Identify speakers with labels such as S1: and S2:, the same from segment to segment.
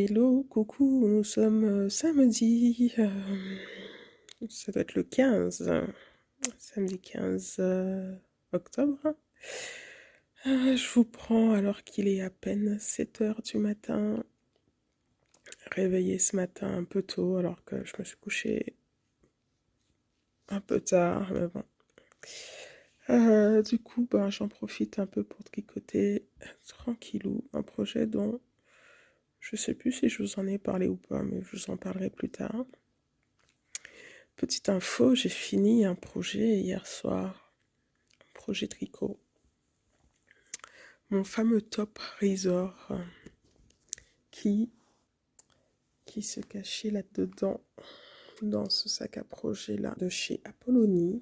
S1: Hello, coucou, nous sommes samedi, ça doit être le 15, samedi 15 octobre. Je vous prends alors qu'il est à peine 7 heures du matin, réveillée ce matin un peu tôt alors que je me suis couchée un peu tard, mais bon. Du coup, j'en profite un peu pour tricoter tranquillou un projet dont je sais plus si je vous en ai parlé ou pas, mais je vous en parlerai plus tard. Petite info, j'ai fini un projet hier soir, un projet tricot. Mon fameux top Razor qui se cachait là-dedans, dans ce sac à projet là de chez Apollonie,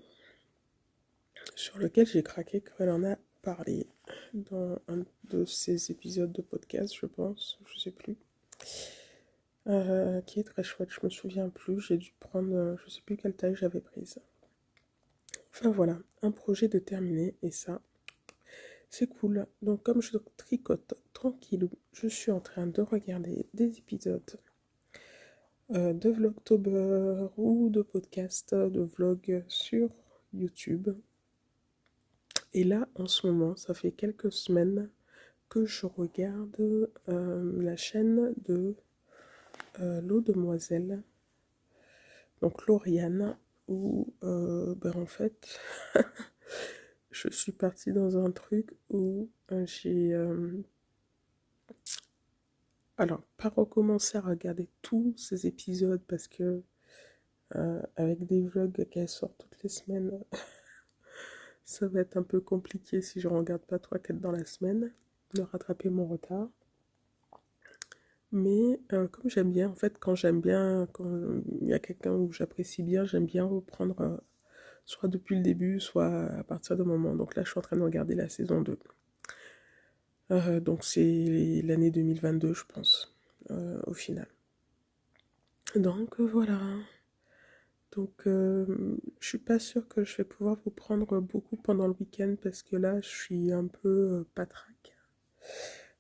S1: sur lequel j'ai craqué quand elle en a parlé dans un de ces épisodes de podcast, je pense, je sais plus. Qui est très chouette, je me souviens plus, j'ai dû prendre, je sais plus quelle taille j'avais prise. Enfin voilà, un projet de terminé et ça, c'est cool. Donc comme je tricote tranquillou, je suis en train de regarder des épisodes de Vlogtober ou de podcast, de vlog sur YouTube. Et là, en ce moment, ça fait quelques semaines que je regarde la chaîne de l'eau demoiselle, donc Lauriane, où en fait je suis partie dans un truc où j'ai alors pas recommencé à regarder tous ces épisodes parce que avec des vlogs qu'elle sort toutes les semaines ça va être un peu compliqué si je ne regarde pas 3-4 dans la semaine de rattraper mon retard. Mais comme j'aime bien, en fait, quand il y a quelqu'un où j'apprécie bien, j'aime bien reprendre soit depuis le début, soit à partir de moment. Donc là, je suis en train de regarder la saison 2. Donc c'est l'année 2022, je pense, au final. Donc voilà. Donc je suis pas sûre que je vais pouvoir vous prendre beaucoup pendant le week-end parce que là, je suis un peu patraque.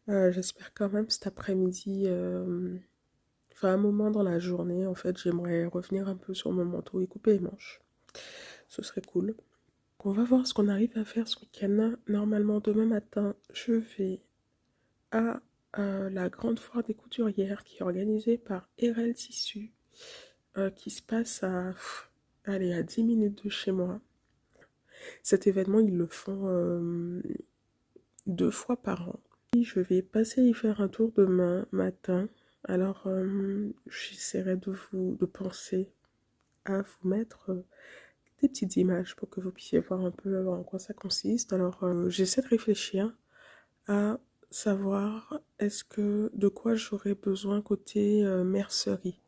S1: J'espère quand même cet après-midi, enfin un moment dans la journée, en fait, j'aimerais revenir un peu sur mon manteau et couper les manches. Ce serait cool. On va voir ce qu'on arrive à faire ce week-end. Normalement, demain matin, je vais à la grande foire des couturières qui est organisée par RL Tissu, qui se passe allez, à 10 minutes de chez moi. Cet événement, ils le font 2 fois par an. Et je vais passer y faire un tour demain matin. Alors, j'essaierai de penser à vous mettre des petites images pour que vous puissiez voir un peu en quoi ça consiste. Alors, j'essaie de réfléchir à savoir de quoi j'aurais besoin côté mercerie.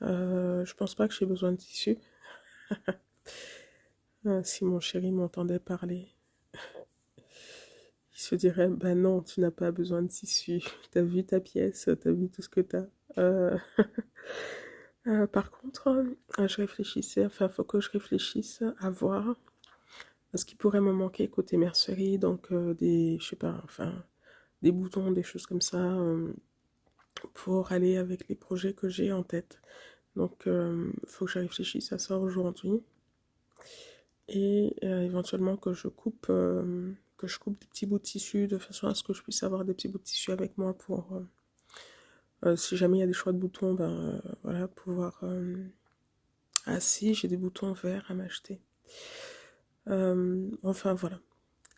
S1: Je pense pas que j'ai besoin de tissu. Si mon chéri m'entendait parler, il se dirait, bah non, tu n'as pas besoin de tissu. T'as vu ta pièce, t'as vu tout ce que t'as. Par contre, je réfléchissais, enfin, faut que je réfléchisse à voir ce qui pourrait me manquer côté mercerie, donc je sais pas, enfin, des boutons, des choses comme ça, pour aller avec les projets que j'ai en tête. Donc, faut que je réfléchisse à ça aujourd'hui. Et éventuellement que je coupe des petits bouts de tissu de façon à ce que je puisse avoir des petits bouts de tissu avec moi pour, si jamais il y a des choix de boutons, voilà, pouvoir... Ah si, j'ai des boutons verts à m'acheter. Enfin, voilà.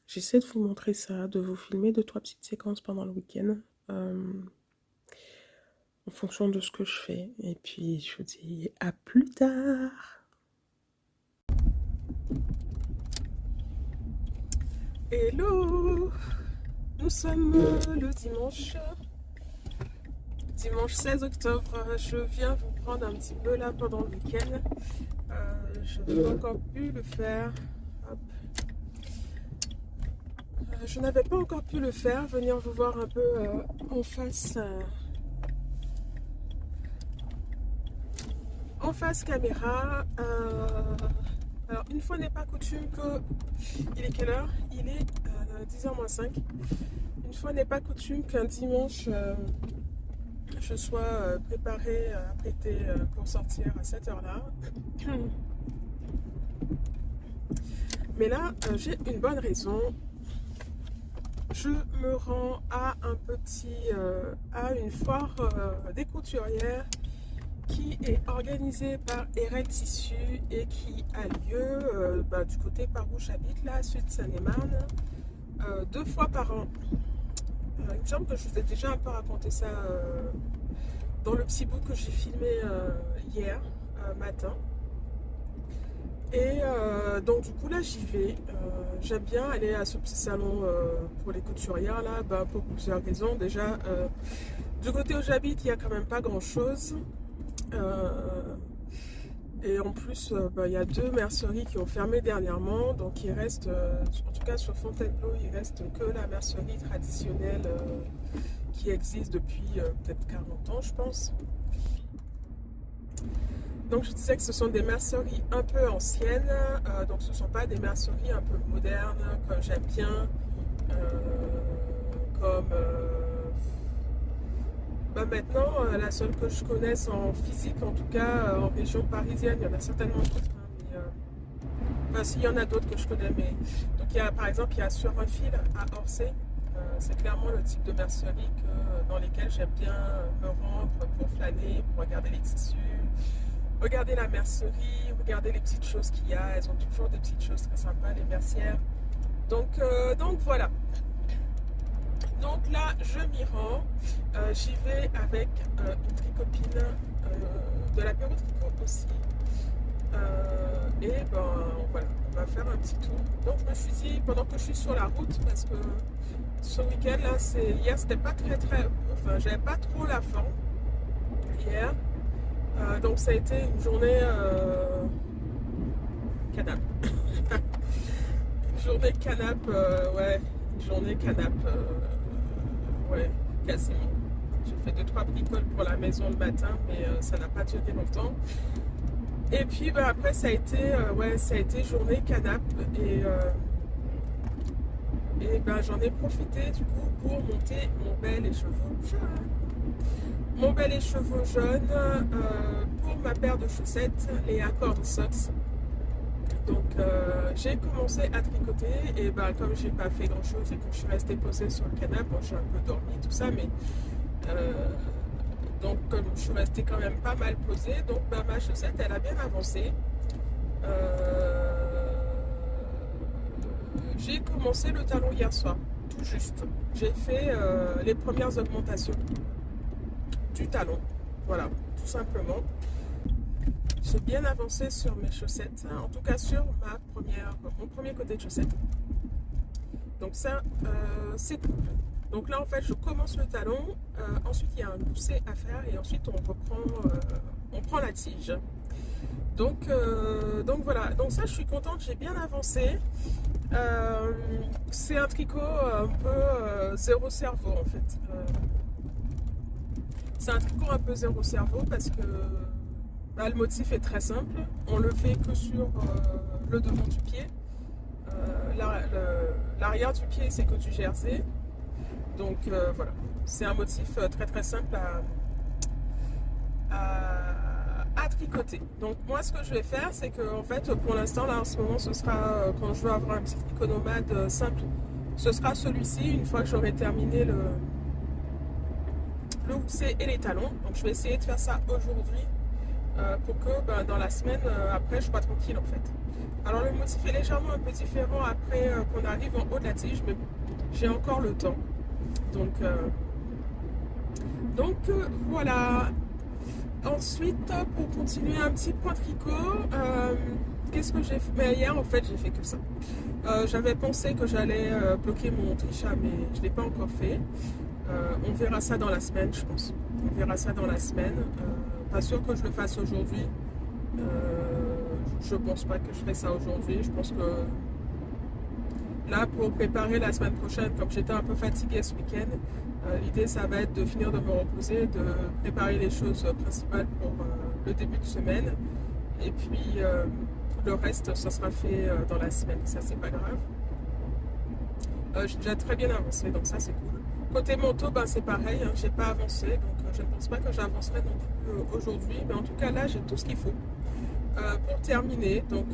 S1: J'essaie de vous montrer ça, de vous filmer 2-3 petites séquences pendant le week-end. En fonction de ce que je fais. Et puis, je vous dis à plus tard. Hello! Nous sommes le dimanche 16 octobre. Je viens vous prendre un petit peu là pendant le week-end. Je n'ai pas encore pu le faire. Hop. Je n'avais pas encore pu le faire, venir vous voir un peu en face caméra. Alors une fois n'est pas coutume que... Il est quelle heure? Il est 10h moins 5. Une fois n'est pas coutume qu'un dimanche je sois préparée, apprêtée pour sortir à cette heure-là. Mais là, j'ai une bonne raison. Je me rends à à une foire des couturières qui est organisée par RL Tissu et qui a lieu du côté par où j'habite, là, Sud Seine-et-Marne, 2 fois par an. Il me semble que je vous ai déjà un peu raconté ça dans le petit bout que j'ai filmé hier matin. Et donc du coup là j'y vais. J'aime bien aller à ce petit salon pour les couturières là, pour plusieurs raisons. Déjà, du côté où j'habite, il n'y a quand même pas grand chose. Et en plus, il y a 2 merceries qui ont fermé dernièrement. Donc il reste, en tout cas sur Fontainebleau, il reste que la mercerie traditionnelle qui existe depuis peut-être 40 ans, je pense. Donc je disais que ce sont des merceries un peu anciennes, donc ce ne sont pas des merceries un peu modernes, comme j'aime bien, comme maintenant la seule que je connaisse en physique, en tout cas en région parisienne, il y en a certainement d'autres, hein, mais s'il y en a d'autres que je connais, mais donc par exemple il y a Sur un fil à Orsay, c'est clairement le type de mercerie dans lesquelles j'aime bien me rendre pour flâner, pour regarder les tissus. Regardez la mercerie, regardez les petites choses qu'il y a, elles ont toujours des petites choses très sympas, les mercières. Donc voilà. Donc là, je m'y rends. J'y vais avec une tricopine de la Pérou Tricot aussi. Et voilà, on va faire un petit tour. Donc je me suis dit, pendant que je suis sur la route, parce que ce week-end là, hier c'était pas enfin j'avais pas trop la forme hier. Donc ça a été une journée canap. Une journée canap, ouais, une journée canap, ouais, quasiment. J'ai fait 2-3 bricoles pour la maison le matin, mais ça n'a pas duré longtemps. Et puis après ça a été journée canap et j'en ai profité du coup pour monter mon bel écheveau jaune. Mon bel écheveau jaune pour ma paire de chaussettes, les Accord Socks. Donc j'ai commencé à tricoter et comme j'ai pas fait grand chose et que je suis restée posée sur le canapé, j'ai un peu dormi tout ça, mais donc comme je suis restée quand même pas mal posée, donc ma chaussette elle a bien avancé. J'ai commencé le talon hier soir, tout juste. J'ai fait les premières augmentations du talon, voilà, tout simplement. J'ai bien avancé sur mes chaussettes, en tout cas sur mon premier côté de chaussettes. Donc ça, c'est cool. Donc là, en fait, je commence le talon, ensuite il y a un gousset à faire et ensuite on prend la tige. Donc voilà, donc ça, je suis contente, j'ai bien avancé. C'est un tricot un peu zéro cerveau, en fait. C'est un tricot un peu zéro cerveau parce que le motif est très simple. On le fait que sur le devant du pied. L'arrière du pied, c'est que du jersey. Donc voilà, c'est un motif très très simple à tricoter. Donc moi, ce que je vais faire, c'est que en fait, pour l'instant, là en ce moment, ce sera quand je veux avoir un petit tricot nomade simple, ce sera celui-ci une fois que j'aurai terminé le gousset et les talons. Donc je vais essayer de faire ça aujourd'hui pour que dans la semaine après je sois tranquille en fait. Alors le motif est légèrement un peu différent après qu'on arrive en haut de la tige, mais bon, j'ai encore le temps. Donc voilà. Ensuite, pour continuer un petit point tricot, qu'est-ce que j'ai fait? Hier en fait j'ai fait que ça. J'avais pensé que j'allais bloquer mon trichat, mais je ne l'ai pas encore fait. On verra ça dans la semaine, je pense. On verra ça dans la semaine. Pas sûr que je le fasse aujourd'hui. Je pense pas que je ferai ça aujourd'hui. Je pense que là, pour préparer la semaine prochaine, comme j'étais un peu fatiguée ce week-end, l'idée ça va être de finir de me reposer, de préparer les choses principales pour le début de semaine. Et puis le reste, ça sera fait dans la semaine. Ça, c'est pas grave. J'ai déjà très bien avancé, donc ça c'est cool. Côté moto, ben, c'est pareil, hein, j'ai pas avancé, donc je ne pense pas que j'avancerai non plus aujourd'hui, mais en tout cas là j'ai tout ce qu'il faut pour terminer. Donc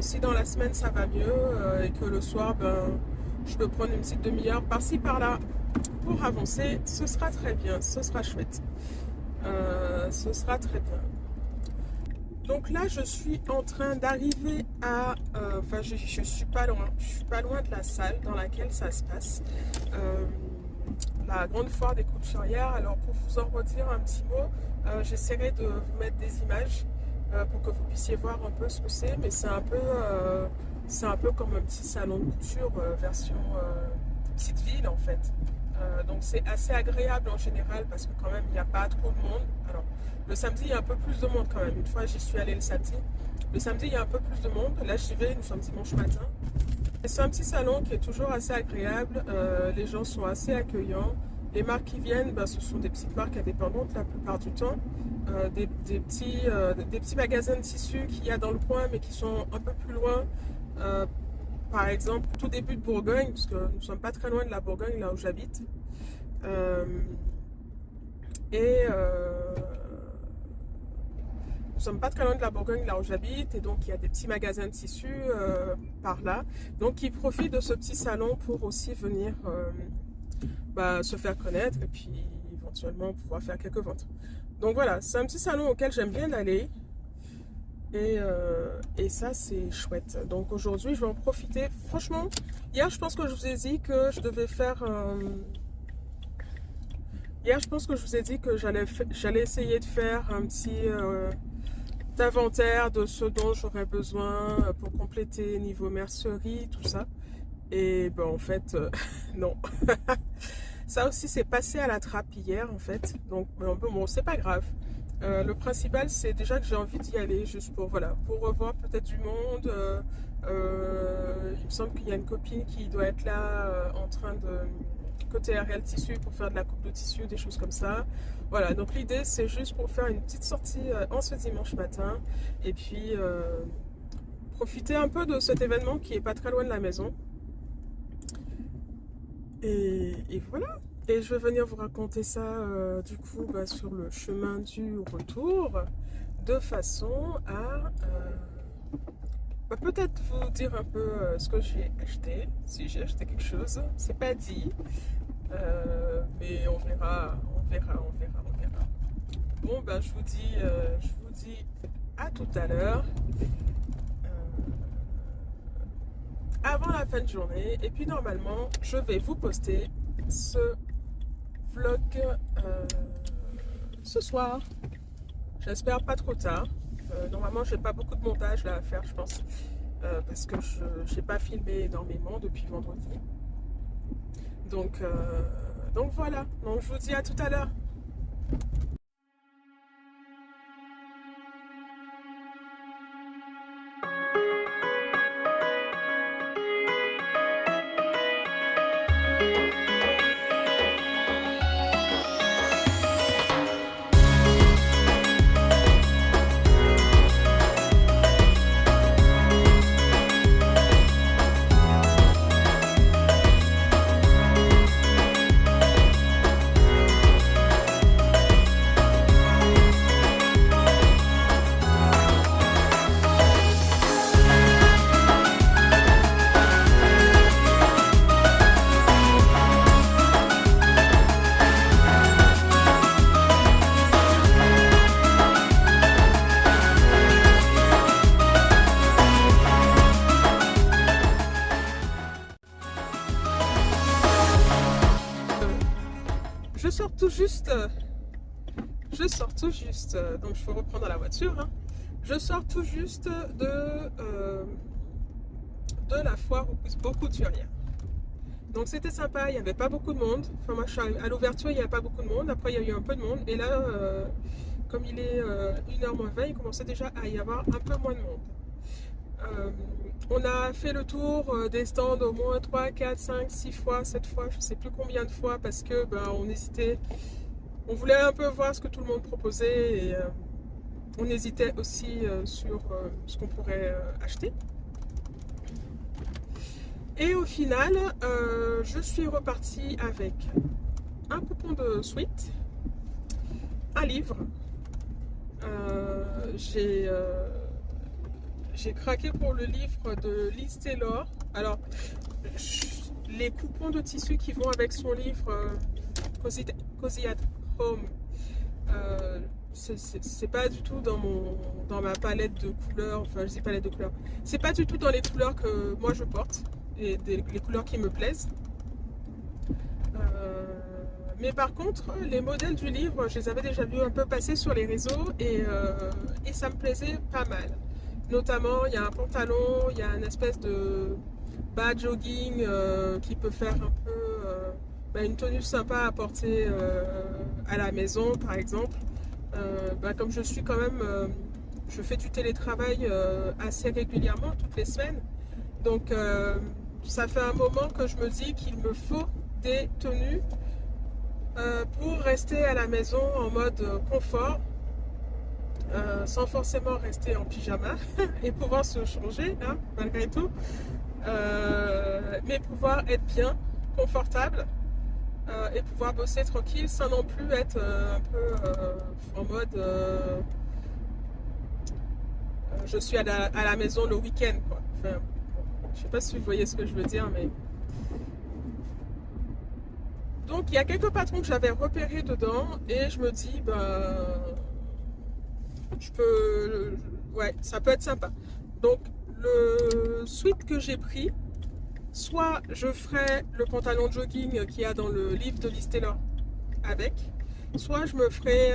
S1: si dans la semaine ça va mieux et que le soir ben, je peux prendre une petite demi-heure par-ci par-là pour avancer, ce sera très bien, ce sera chouette. Ce sera très bien. Donc là, je suis en train d'arriver à... enfin, je suis pas loin. Je suis pas loin de la salle dans laquelle ça se passe. La grande foire des couturières. Alors, pour vous en redire un petit mot, j'essaierai de vous mettre des images pour que vous puissiez voir un peu ce que c'est. Mais c'est un peu comme un petit salon de couture version petite ville, en fait. Donc c'est assez agréable en général parce que quand même il n'y a pas trop de monde. Alors le samedi il y a un peu plus de monde quand même. Une fois j'y suis allée le samedi. Le samedi il y a un peu plus de monde. Là j'y vais, nous sommes dimanche matin. C'est un petit salon qui est toujours assez agréable. Les gens sont assez accueillants. Les marques qui viennent, ben, ce sont des petites marques indépendantes la plupart du temps. Des petits magasins de tissus qu'il y a dans le coin mais qui sont un peu plus loin. Par exemple, tout début de Bourgogne, parce que nous ne sommes pas très loin de la Bourgogne, là où j'habite. Nous ne sommes pas très loin de la Bourgogne, là où j'habite, et donc il y a des petits magasins de tissus par là. Donc ils profitent de ce petit salon pour aussi venir se faire connaître et puis éventuellement pouvoir faire quelques ventes. Donc voilà, c'est un petit salon auquel j'aime bien aller. Et ça c'est chouette. Donc aujourd'hui je vais en profiter. Franchement, hier je pense que je vous ai dit que je devais faire hier je pense que je vous ai dit que j'allais essayer de faire un petit inventaire de ce dont j'aurais besoin pour compléter niveau mercerie, tout ça. Et ben en fait non. Ça aussi c'est passé à la trappe hier en fait. Donc bon c'est pas grave. Le principal c'est déjà que j'ai envie d'y aller juste pour revoir peut-être du monde. Il me semble qu'il y a une copine qui doit être là en train de côté RL Tissu pour faire de la coupe de tissu, des choses comme ça. Voilà, donc l'idée c'est juste pour faire une petite sortie en ce dimanche matin et puis profiter un peu de cet événement qui est pas très loin de la maison. Et voilà. Et je vais venir vous raconter ça du coup sur le chemin du retour de façon à peut-être vous dire un peu ce que j'ai acheté, si j'ai acheté quelque chose, c'est pas dit, mais on verra. Bon ben je vous dis à tout à l'heure, avant la fin de journée, et puis normalement je vais vous poster ce vlog ce soir, j'espère pas trop tard. Normalement j'ai pas beaucoup de montage là à faire je pense, parce que je n'ai pas filmé énormément depuis vendredi, donc voilà, donc je vous dis à tout à l'heure. Je sors tout juste, donc il faut reprendre la voiture, hein. Je sors tout juste de la foire aux couturières. Donc c'était sympa, il n'y avait pas beaucoup de monde. Enfin moi je suis à l'ouverture, il n'y avait pas beaucoup de monde, après il y a eu un peu de monde. Et là, comme il est 1h moins 20, il commençait déjà à y avoir un peu moins de monde. On a fait le tour des stands au moins 3, 4, 5, 6 fois, 7 fois, je ne sais plus combien de fois, parce que on hésitait. On voulait un peu voir ce que tout le monde proposait et on hésitait aussi sur ce qu'on pourrait acheter. Et au final, je suis repartie avec un coupon de Sweet, un livre. J'ai craqué pour le livre de Liz Taylor. Alors, les coupons de tissu qui vont avec son livre Cozy at Home, c'est pas du tout dans ma palette de couleurs, enfin je dis palette de couleurs, c'est pas du tout dans les couleurs que moi je porte, et les couleurs qui me plaisent. Mais par contre, les modèles du livre, je les avais déjà vus un peu passer sur les réseaux et ça me plaisait pas mal. Notamment, il y a un pantalon, il y a une espèce de bas jogging qui peut faire un peu une tenue sympa à porter à la maison, par exemple. Comme je suis quand même, je fais du télétravail assez régulièrement, toutes les semaines. Donc, ça fait un moment que je me dis qu'il me faut des tenues pour rester à la maison en mode confort, sans forcément rester en pyjama et pouvoir se changer, hein, malgré tout, mais pouvoir être bien, confortable et pouvoir bosser tranquille sans non plus être un peu en mode je suis à la maison le week-end, quoi. Enfin, je sais pas si vous voyez ce que je veux dire, mais donc il y a quelques patrons que j'avais repérés dedans et je me dis ouais, ça peut être sympa. Donc le sweat que j'ai pris, soit je ferai le pantalon jogging qu'il y a dans le livre de Liz Taylor avec, soit je me ferai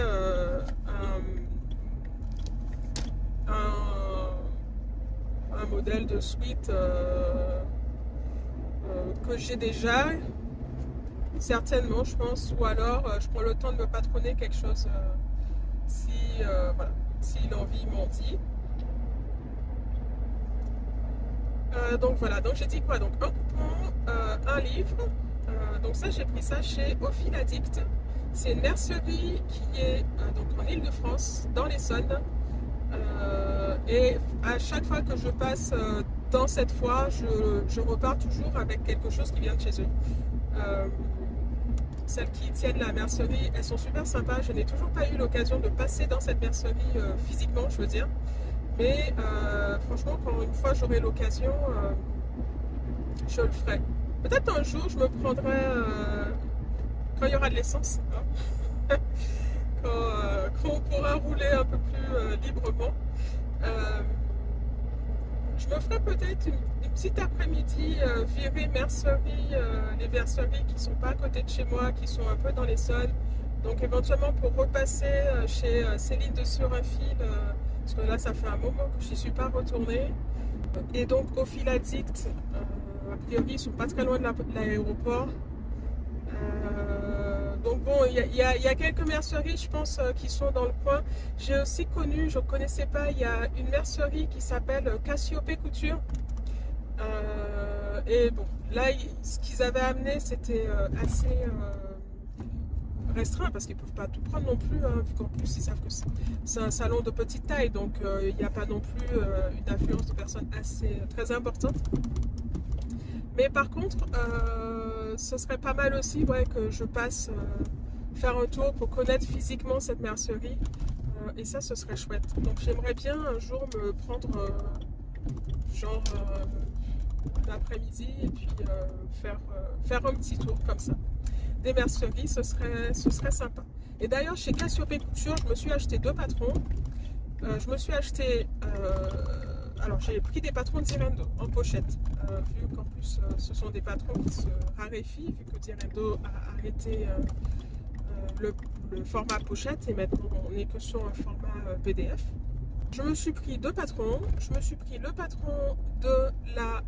S1: un modèle de sweat que j'ai déjà, certainement je pense, ou alors je prends le temps de me patronner quelque chose si l'envie m'en dit. Donc voilà, donc j'ai dit quoi? Donc un coupon, un livre. Donc ça, j'ai pris ça chez Ophil Addict. C'est une mercerie qui est donc en Île-de-France, dans l'Essonne. Et à chaque fois que je passe dans cette foire, je repars toujours avec quelque chose qui vient de chez eux. Celles qui tiennent la mercerie, elles sont super sympas. Je n'ai toujours pas eu l'occasion de passer dans cette mercerie physiquement, je veux dire. Mais franchement, quand une fois j'aurai l'occasion, je le ferai. Peut-être un jour, je me prendrai, quand il y aura de l'essence, hein, quand on pourra rouler un peu plus librement. Je me ferai peut-être une petite après-midi virée mercerie, les merceries qui ne sont pas à côté de chez moi, qui sont un peu dans l'Essonne. Donc éventuellement pour repasser chez Céline de Sur-un-Fil, parce que là ça fait un moment que je n'y suis pas retournée. Et donc Ophil Addict, a priori ils ne sont pas très loin de l'aéroport. Donc bon, il y a quelques merceries, je pense, qui sont dans le coin. J'ai aussi connu, je ne connaissais pas, il y a une mercerie qui s'appelle Cassiopée Couture. Et bon, là, ce qu'ils avaient amené, c'était assez restreint, parce qu'ils ne peuvent pas tout prendre non plus, hein, vu qu'en plus, ils savent que c'est un salon de petite taille, donc il n'y a pas non plus une affluence de personnes très importante. Mais par contre, ce serait pas mal aussi, ouais, que je passe faire un tour pour connaître physiquement cette mercerie. Et ça, ce serait chouette. Donc j'aimerais bien un jour me prendre genre l'après-midi et puis faire un petit tour comme ça. Des merceries, ce serait sympa. Et d'ailleurs, chez Cassiopée Couture, je me suis acheté 2 patrons. Je me suis acheté... alors j'ai pris des patrons de Zirendo en pochette, vu qu'en plus ce sont des patrons qui se raréfient, vu que Zirendo a arrêté le format pochette et maintenant on n'est que sur un format PDF. Je me suis pris 2 patrons, je me suis pris le patron de la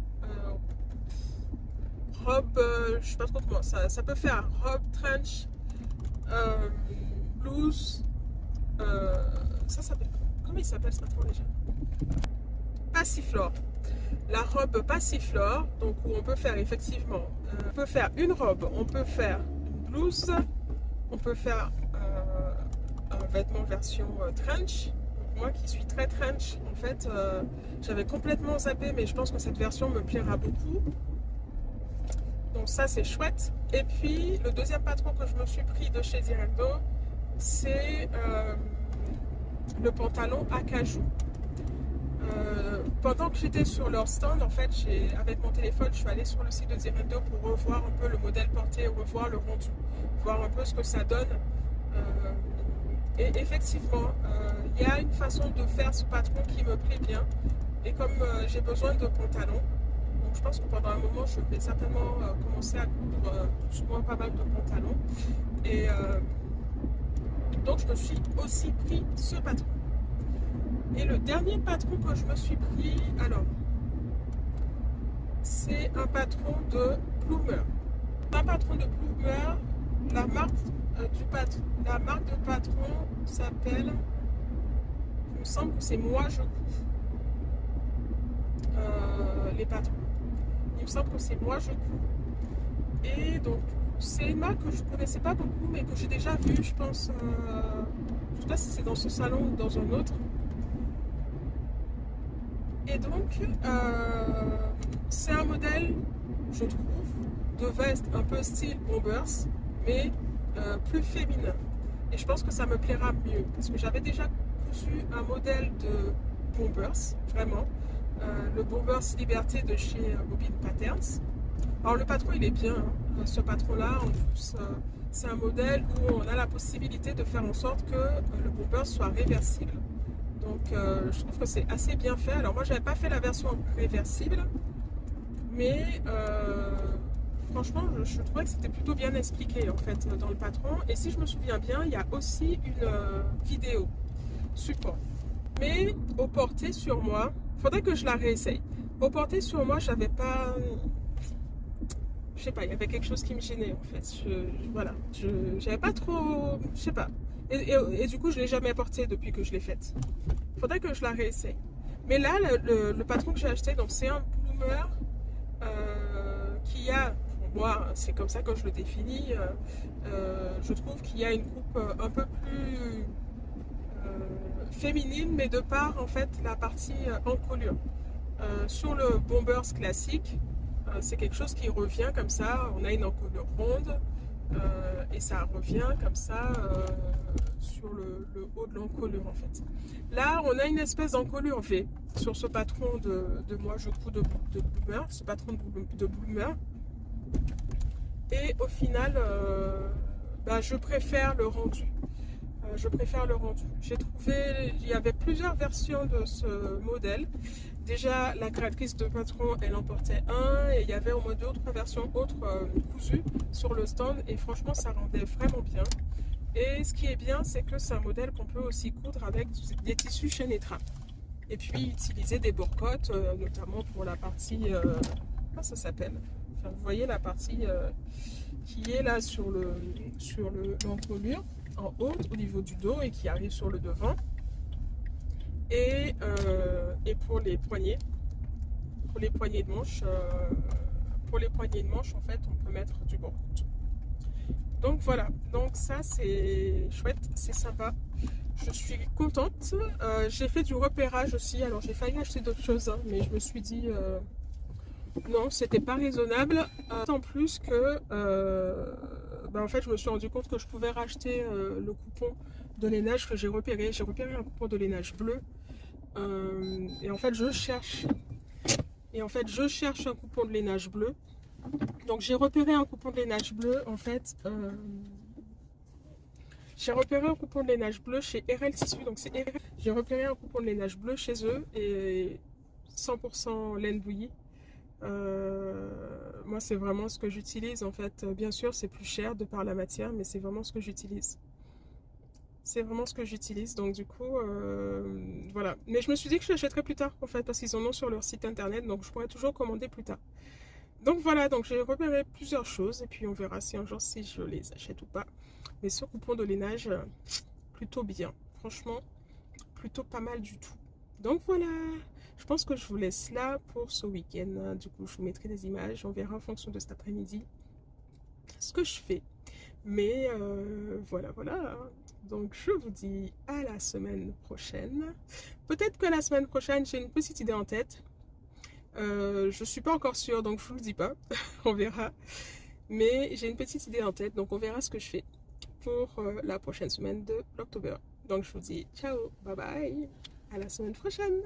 S1: robe, je sais pas trop comment, ça peut faire robe, trench, blouse, ça s'appelle, comment il s'appelle ce patron déjà? Passiflore. La robe passiflore, donc où on peut faire effectivement, on peut faire une robe, on peut faire une blouse, on peut faire un vêtement version trench. Donc moi qui suis très trench, en fait, j'avais complètement zappé, mais je pense que cette version me plaira beaucoup. Donc ça c'est chouette. Et puis le deuxième patron que je me suis pris de chez Zirendo, c'est le pantalon acajou. Pendant que j'étais sur leur stand, en fait, avec mon téléphone, je suis allée sur le site de Zirendo pour revoir un peu le modèle porté, revoir le rendu, voir un peu ce que ça donne. Et effectivement, il y a une façon de faire ce patron qui me plaît bien. Et comme j'ai besoin de pantalons, donc je pense que pendant un moment, je vais certainement commencer à coudre souvent pas mal de pantalons. Et donc, je me suis aussi pris ce patron. Et le dernier patron que je me suis pris, alors, c'est un patron de Bloomer. Un patron de Bloomer, la marque de patron s'appelle, il me semble que c'est Moi Je Couds. Les patrons. Il me semble que c'est Moi Je Couds. Et donc, c'est une marque que je ne connaissais pas beaucoup, mais que j'ai déjà vue, je pense. Je ne sais pas si c'est dans ce salon ou dans un autre. Et donc, c'est un modèle, je trouve, de veste un peu style Bombers, mais plus féminin. Et je pense que ça me plaira mieux, parce que j'avais déjà cousu un modèle de Bombers, vraiment. Le Bombers Liberté de chez Bobine Patterns. Alors le patron, il est bien, hein. Ce patron-là, en plus, c'est un modèle où on a la possibilité de faire en sorte que le Bombers soit réversible. Donc je trouve que c'est assez bien fait. Alors moi j'avais pas fait la version réversible, mais franchement je trouvais que c'était plutôt bien expliqué en fait dans le patron. Et si je me souviens bien, il y a aussi une vidéo support. Mais au porté sur moi, faudrait que je la réessaye. Au porté sur moi, j'avais pas, je sais pas, il y avait quelque chose qui me gênait en fait. Voilà, j'avais pas trop, je sais pas. Et du coup, je l'ai jamais porté depuis que je l'ai faite. Faudrait que je la réessaye. Mais là, le patron que j'ai acheté, donc c'est un Bloomer qui a, pour moi, c'est comme ça que je le définis, je trouve qu'il y a une coupe un peu plus féminine, mais de par en fait la partie encolure. Sur le Bombers classique, c'est quelque chose qui revient comme ça, on a une encolure ronde et ça revient comme ça sur le haut de l'encolure en fait. Là, on a une espèce d'encolure en fait sur ce patron de Moi Je Couds de Bloomer, ce patron de Bloomer. Et au final, je préfère le rendu. Je préfère le rendu. J'ai trouvé, il y avait plusieurs versions de ce modèle. Déjà, la créatrice de patron, elle en portait un et il y avait au moins 2 ou 3 versions autres cousues sur le stand et franchement, ça rendait vraiment bien. Et ce qui est bien, c'est que c'est un modèle qu'on peut aussi coudre avec des tissus Chenetra. Et puis utiliser des bourcottes, notamment pour la partie, comment ça s'appelle? Enfin, vous voyez la partie qui est là sur l'encolure en haut au niveau du dos et qui arrive sur le devant. Et pour les poignets de manche, en fait, on peut mettre du bourcotte. Donc voilà, donc ça c'est chouette, c'est sympa. Je suis contente. J'ai fait du repérage aussi, alors j'ai failli acheter d'autres choses, hein, mais je me suis dit non, c'était pas raisonnable. En plus que en fait, je me suis rendu compte que je pouvais racheter le coupon de lainage que j'ai repéré. J'ai repéré un coupon de lainage bleu. Et en fait, je cherche un coupon de lainage bleu. Donc, j'ai repéré un coupon de lainage bleu. En fait, j'ai repéré un coupon de lainage bleu chez RL Tissu. Donc, c'est RL. J'ai repéré un coupon de lainage bleu chez eux et 100% laine bouillie. Moi c'est vraiment ce que j'utilise en fait. Bien sûr c'est plus cher de par la matière, mais c'est vraiment ce que j'utilise. C'est vraiment ce que j'utilise, donc du coup voilà. Mais je me suis dit que je l'achèterais plus tard en fait, parce qu'ils en ont sur leur site internet, donc je pourrais toujours commander plus tard. Donc voilà, donc j'ai repéré plusieurs choses et puis on verra si un jour si je les achète ou pas. Mais ce coupon de lainage plutôt bien, franchement plutôt pas mal du tout. Donc voilà, je pense que je vous laisse là pour ce week-end. Du coup, je vous mettrai des images. On verra en fonction de cet après-midi ce que je fais. Mais voilà. Donc, je vous dis à la semaine prochaine. Peut-être que la semaine prochaine, j'ai une petite idée en tête. Je suis pas encore sûre, donc je vous le dis pas. On verra. Mais j'ai une petite idée en tête, donc on verra ce que je fais pour la prochaine semaine de l'October. Donc je vous dis ciao, bye bye, à la semaine prochaine.